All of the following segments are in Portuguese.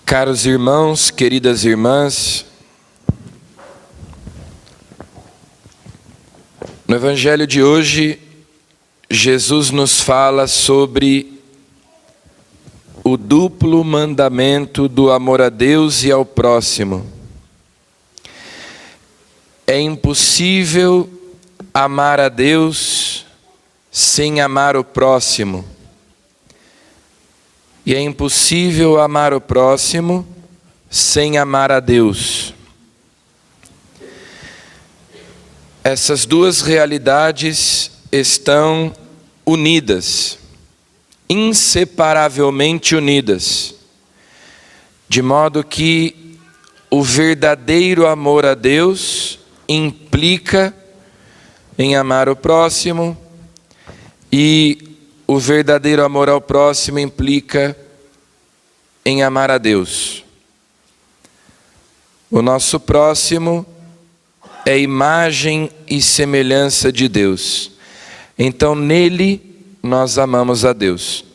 Caros irmãos, queridas irmãs, no Evangelho de hoje, Jesus nos fala sobre o duplo mandamento do amor a Deus e ao próximo. É impossível amar a Deus sem amar o próximo. E é impossível amar o próximo sem amar a Deus. Essas duas realidades estão unidas, inseparavelmente unidas, de modo que o verdadeiro amor a Deus implica em amar o próximo, e o verdadeiro amor ao próximo implica em amar a Deus. O nosso próximo é imagem e semelhança de Deus. Então nele nós amamos a Deus.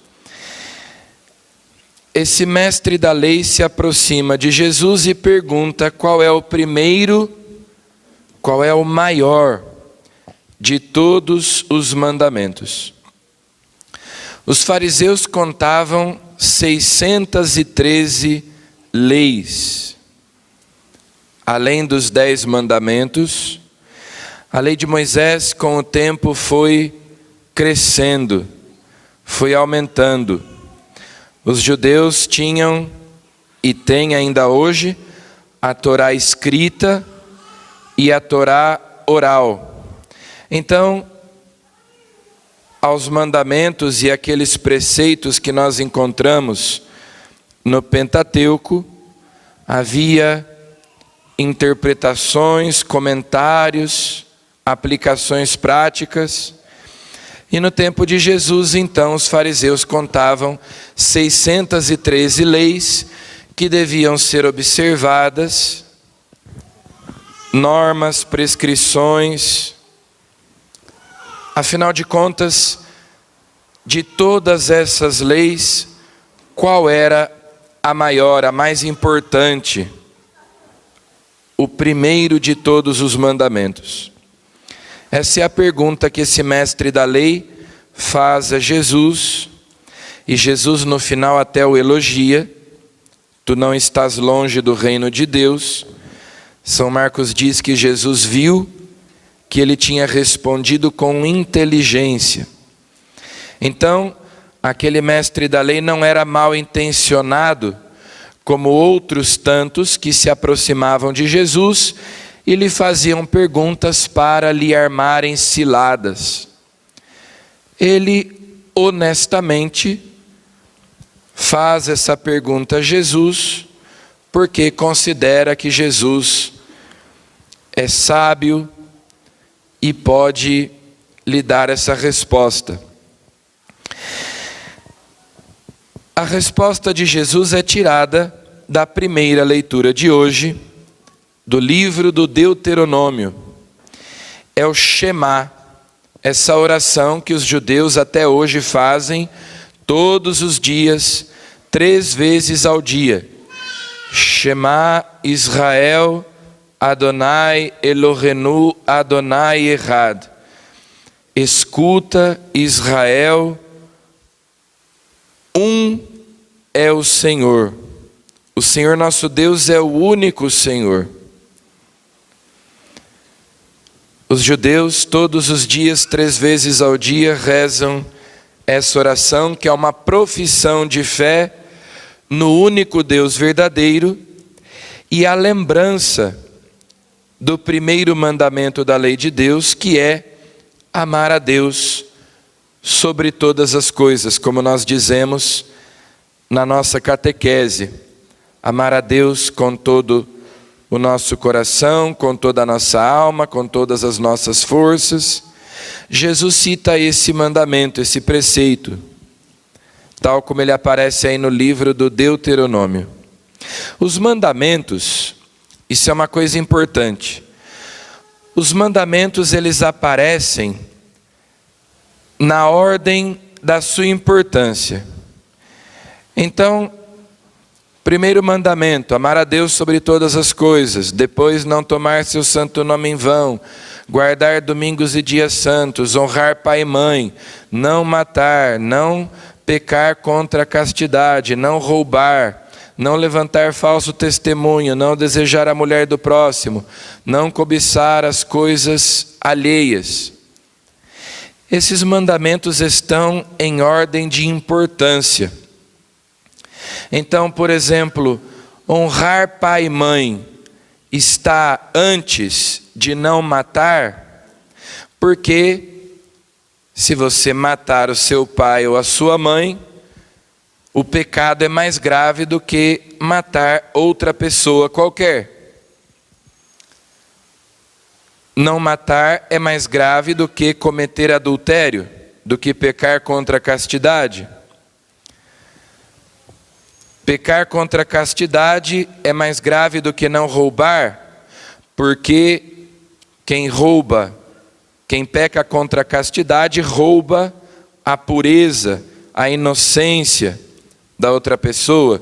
Esse mestre da lei se aproxima de Jesus e pergunta qual é o primeiro, qual é o maior de todos os mandamentos. Os fariseus contavam 613 leis. Além dos 10 mandamentos, a lei de Moisés com o tempo foi crescendo, foi aumentando. Os judeus tinham, e têm ainda hoje, a Torá escrita e a Torá oral. Então, aos mandamentos e aqueles preceitos que nós encontramos no Pentateuco, havia interpretações, comentários, aplicações práticas. E no tempo de Jesus, então, os fariseus contavam 613 leis que deviam ser observadas, normas, prescrições. Afinal de contas, de todas essas leis, qual era a maior, a mais importante? O primeiro de todos os mandamentos. Essa é a pergunta que esse mestre da lei faz a Jesus, e Jesus no final até o elogia. Tu não estás longe do reino de Deus. São Marcos diz que Jesus viu que ele tinha respondido com inteligência. Então, aquele mestre da lei não era mal intencionado, como outros tantos que se aproximavam de Jesus e lhe faziam perguntas para lhe armarem ciladas. Ele, honestamente, faz essa pergunta a Jesus, porque considera que Jesus é sábio e pode lhe dar essa resposta. A resposta de Jesus é tirada da primeira leitura de hoje, do livro do Deuteronômio. É o Shema, essa oração que os judeus até hoje fazem todos os dias, 3 vezes ao dia. Shema Israel, Adonai Elohenu, Adonai Echad. Escuta, Israel, um é o Senhor. O Senhor nosso Deus é o único Senhor. Os judeus todos os dias, 3 vezes ao dia, rezam essa oração, que é uma profissão de fé no único Deus verdadeiro e a lembrança do primeiro mandamento da lei de Deus, que é amar a Deus sobre todas as coisas, como nós dizemos na nossa catequese. Amar a Deus com todo o nosso coração, com toda a nossa alma, com todas as nossas forças. Jesus cita esse mandamento, esse preceito, tal como ele aparece aí no livro do Deuteronômio. Os mandamentos, isso é uma coisa importante. Os mandamentos, eles aparecem na ordem da sua importância. Então, Primeiro mandamento: amar a Deus sobre todas as coisas. Depois, não tomar seu santo nome em vão. Guardar domingos e dias santos. Honrar pai e mãe. Não matar. Não pecar contra a castidade. Não roubar. Não levantar falso testemunho. Não desejar a mulher do próximo. Não cobiçar as coisas alheias. Esses mandamentos estão em ordem de importância. Então, por exemplo, honrar pai e mãe está antes de não matar, porque se você matar o seu pai ou a sua mãe, o pecado é mais grave do que matar outra pessoa qualquer. Não matar é mais grave do que cometer adultério, do que pecar contra a castidade. Pecar contra a castidade é mais grave do que não roubar, porque quem rouba, quem peca contra a castidade, rouba a pureza, a inocência da outra pessoa,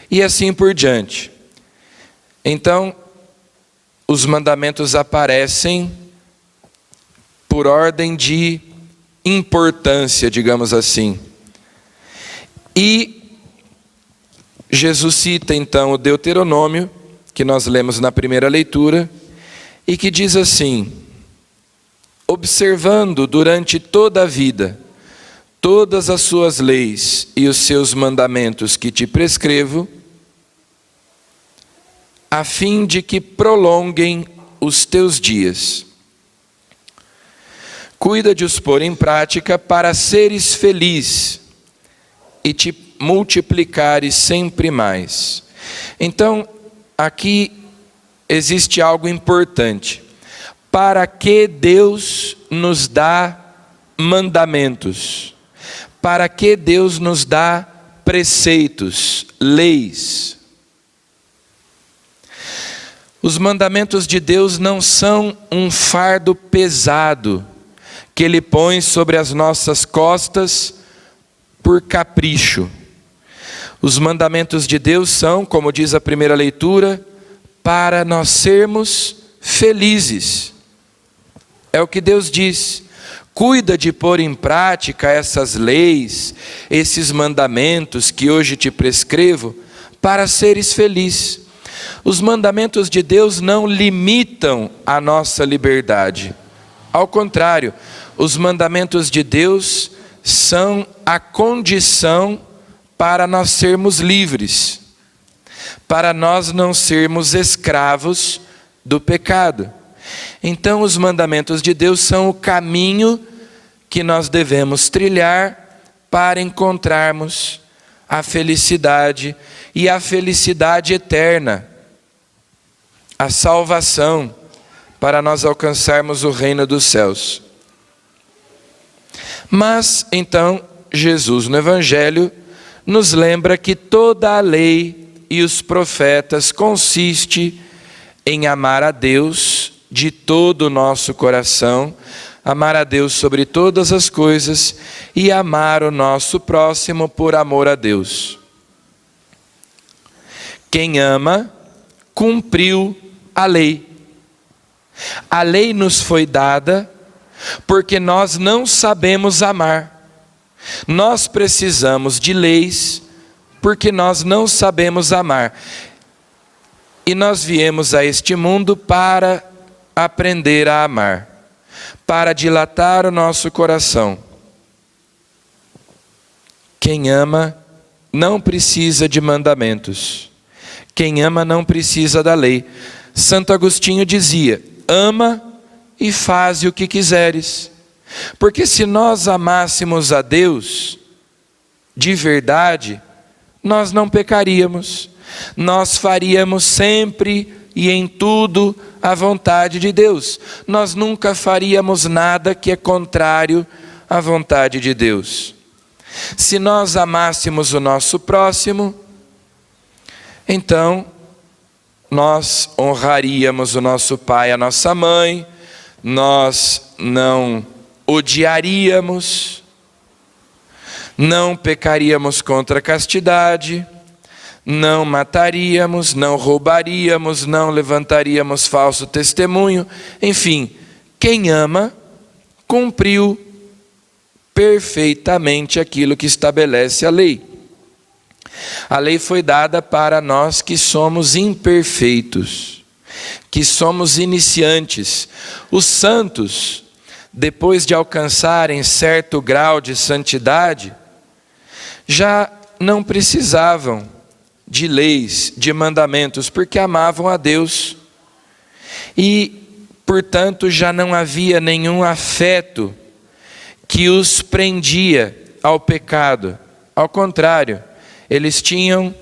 e assim por diante. Então, os mandamentos aparecem por ordem de importância, digamos assim. E Jesus cita então o Deuteronômio, que nós lemos na primeira leitura, e que diz assim: observando durante toda a vida todas as suas leis e os seus mandamentos que te prescrevo, a fim de que prolonguem os teus dias. Cuida de os pôr em prática para seres feliz e te multiplicares sempre mais. Então, aqui existe algo importante. Para que Deus nos dá mandamentos? Para que Deus nos dá preceitos, leis? Os mandamentos de Deus não são um fardo pesado que Ele põe sobre as nossas costas por capricho. Os mandamentos de Deus são, como diz a primeira leitura, para nós sermos felizes. É o que Deus diz. Cuida de pôr em prática essas leis, esses mandamentos que hoje te prescrevo, para seres felizes. Os mandamentos de Deus não limitam a nossa liberdade. Ao contrário, os mandamentos de Deus são a condição para nós sermos livres, para nós não sermos escravos do pecado. Então, os mandamentos de Deus são o caminho que nós devemos trilhar para encontrarmos a felicidade e a felicidade eterna, a salvação, para nós alcançarmos o reino dos céus. Mas, então, Jesus no Evangelho nos lembra que toda a lei e os profetas consiste em amar a Deus de todo o nosso coração, amar a Deus sobre todas as coisas e amar o nosso próximo por amor a Deus. Quem ama, cumpriu a lei. A lei nos foi dada porque nós não sabemos amar. Nós precisamos de leis porque nós não sabemos amar. E nós viemos a este mundo para aprender a amar, para dilatar o nosso coração. Quem ama não precisa de mandamentos. Quem ama não precisa da lei. Santo Agostinho dizia: ama e faze o que quiseres. Porque se nós amássemos a Deus de verdade, nós não pecaríamos. Nós faríamos sempre e em tudo a vontade de Deus. Nós nunca faríamos nada que é contrário à vontade de Deus. Se nós amássemos o nosso próximo, então nós honraríamos o nosso pai, a nossa mãe, nós não odiaríamos, não pecaríamos contra a castidade, não mataríamos, não roubaríamos, não levantaríamos falso testemunho. Enfim, quem ama, cumpriu perfeitamente aquilo que estabelece a lei. A lei foi dada para nós que somos imperfeitos, que somos iniciantes. Os santos, depois de alcançarem certo grau de santidade, já não precisavam de leis, de mandamentos, porque amavam a Deus. E, portanto, já não havia nenhum afeto que os prendia ao pecado. Ao contrário, eles tinham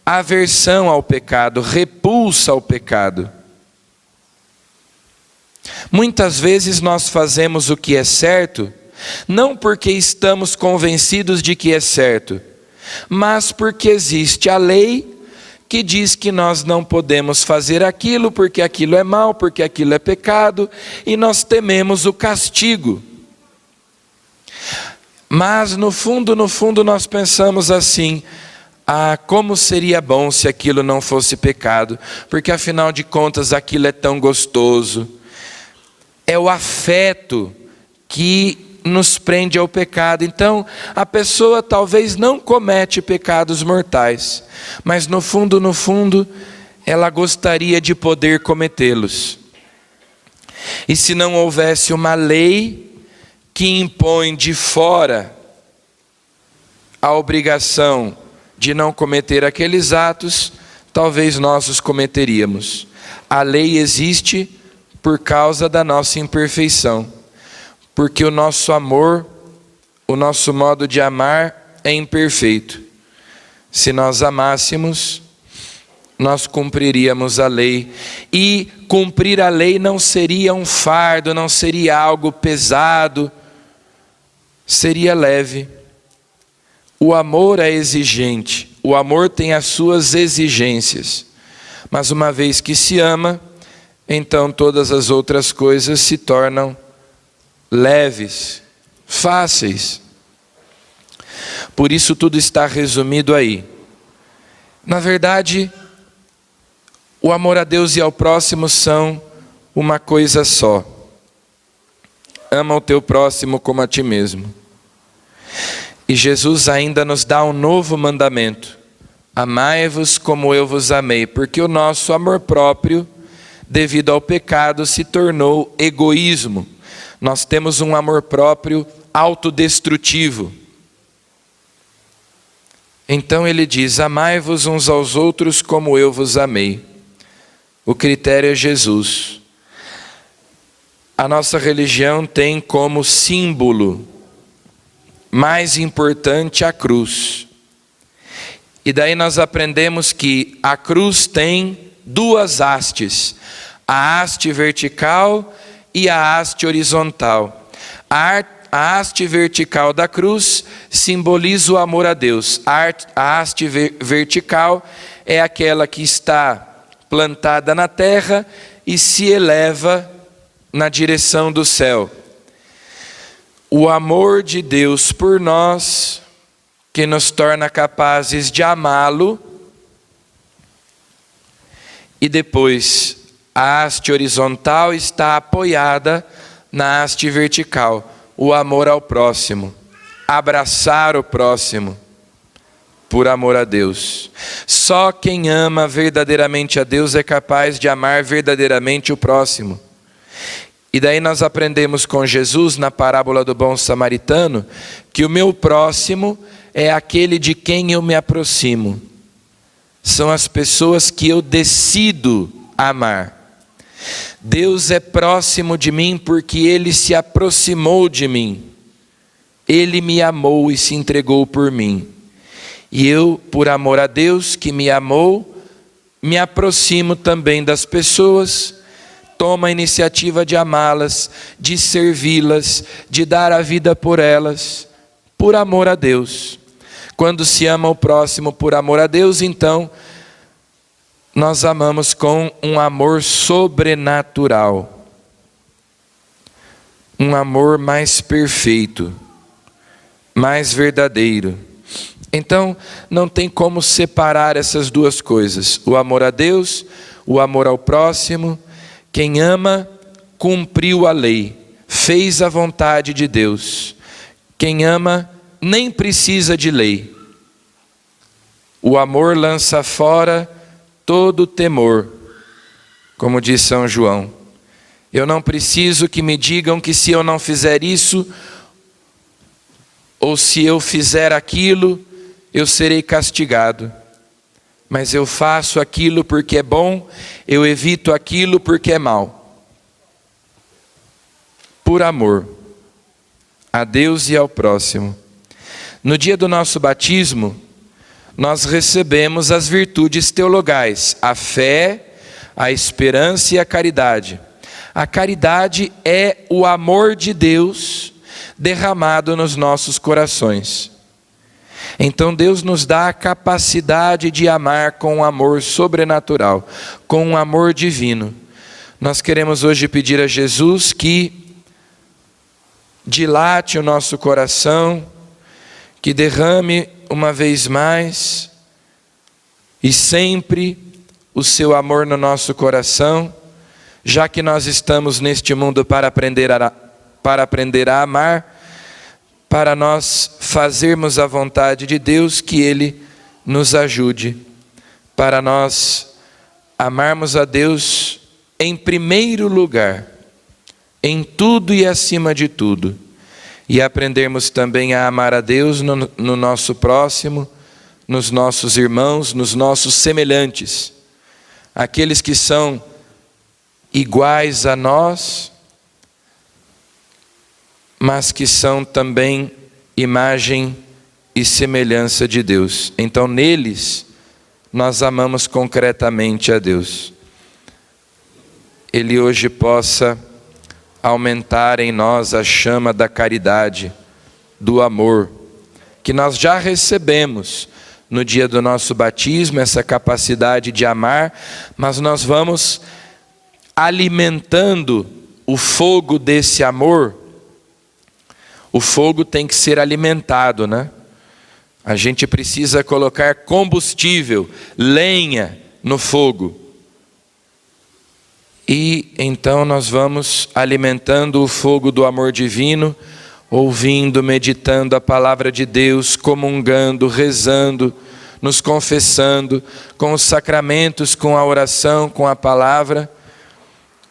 aversão ao pecado, repulsa ao pecado. Muitas vezes nós fazemos o que é certo, não porque estamos convencidos de que é certo, mas porque existe a lei que diz que nós não podemos fazer aquilo, porque aquilo é mal, porque aquilo é pecado, e nós tememos o castigo. Mas no fundo nós pensamos assim: como seria bom se aquilo não fosse pecado, porque afinal de contas aquilo é tão gostoso. É o afeto que nos prende ao pecado. Então, a pessoa talvez não comete pecados mortais, mas no fundo, ela gostaria de poder cometê-los. E se não houvesse uma lei que impõe de fora a obrigação de não cometer aqueles atos, talvez nós os cometeríamos. A lei existe por causa da nossa imperfeição, porque o nosso amor, o nosso modo de amar é imperfeito. Se nós amássemos, nós cumpriríamos a lei. E cumprir a lei não seria um fardo, não seria algo pesado, seria leve. O amor é exigente, o amor tem as suas exigências. Mas uma vez que se ama, então todas as outras coisas se tornam leves, fáceis. Por isso tudo está resumido aí. Na verdade, o amor a Deus e ao próximo são uma coisa só. Ama o teu próximo como a ti mesmo. E Jesus ainda nos dá um novo mandamento: amai-vos como eu vos amei, porque o nosso amor próprio, devido ao pecado, se tornou egoísmo. Nós temos um amor próprio autodestrutivo. Então ele diz: amai-vos uns aos outros como eu vos amei. O critério é Jesus. A nossa religião tem como símbolo mais importante a cruz. E daí nós aprendemos que a cruz tem duas hastes: a haste vertical e a haste horizontal. A haste vertical da cruz simboliza o amor a Deus. A haste vertical é aquela que está plantada na terra e se eleva na direção do céu. O amor de Deus por nós, que nos torna capazes de amá-lo. E depois, a haste horizontal está apoiada na haste vertical. O amor ao próximo. Abraçar o próximo por amor a Deus. Só quem ama verdadeiramente a Deus é capaz de amar verdadeiramente o próximo. E daí nós aprendemos com Jesus, na parábola do bom samaritano, que o meu próximo é aquele de quem eu me aproximo. São as pessoas que eu decido amar. Deus é próximo de mim porque Ele se aproximou de mim. Ele me amou e se entregou por mim. E eu, por amor a Deus que me amou, me aproximo também das pessoas, tomo a iniciativa de amá-las, de servi-las, de dar a vida por elas, por amor a Deus. Quando se ama o próximo por amor a Deus, então nós amamos com um amor sobrenatural. Um amor mais perfeito, mais verdadeiro. Então, não tem como separar essas duas coisas: o amor a Deus, o amor ao próximo. Quem ama, cumpriu a lei, fez a vontade de Deus. Quem ama, nem precisa de lei. O amor lança fora todo temor, como diz São João. Eu não preciso que me digam que se eu não fizer isso, ou se eu fizer aquilo, eu serei castigado. Mas eu faço aquilo porque é bom, eu evito aquilo porque é mal. Por amor a Deus e ao próximo. No dia do nosso batismo, nós recebemos as virtudes teologais: a fé, a esperança e a caridade. A caridade é o amor de Deus derramado nos nossos corações. Então Deus nos dá a capacidade de amar com um amor sobrenatural, com um amor divino. Nós queremos hoje pedir a Jesus que dilate o nosso coração, que derrame uma vez mais e sempre o seu amor no nosso coração, já que nós estamos neste mundo para aprender a amar, para nós fazermos a vontade de Deus, que Ele nos ajude, para nós amarmos a Deus em primeiro lugar, em tudo e acima de tudo, e aprendermos também a amar a Deus no nosso próximo, nos nossos irmãos, nos nossos semelhantes, aqueles que são iguais a nós, mas que são também imagem e semelhança de Deus. Então neles nós amamos concretamente a Deus. Ele hoje possa aumentar em nós a chama da caridade, do amor, que nós já recebemos no dia do nosso batismo, essa capacidade de amar, mas nós vamos alimentando o fogo desse amor. O fogo tem que ser alimentado, né? A gente precisa colocar combustível, lenha no fogo. E então nós vamos alimentando o fogo do amor divino, ouvindo, meditando a palavra de Deus, comungando, rezando, nos confessando, com os sacramentos, com a oração, com a palavra.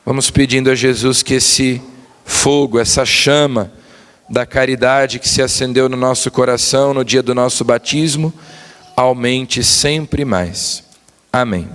Vamos pedindo a Jesus que esse fogo, essa chama da caridade que se acendeu no nosso coração no dia do nosso batismo, aumente sempre mais. Amém.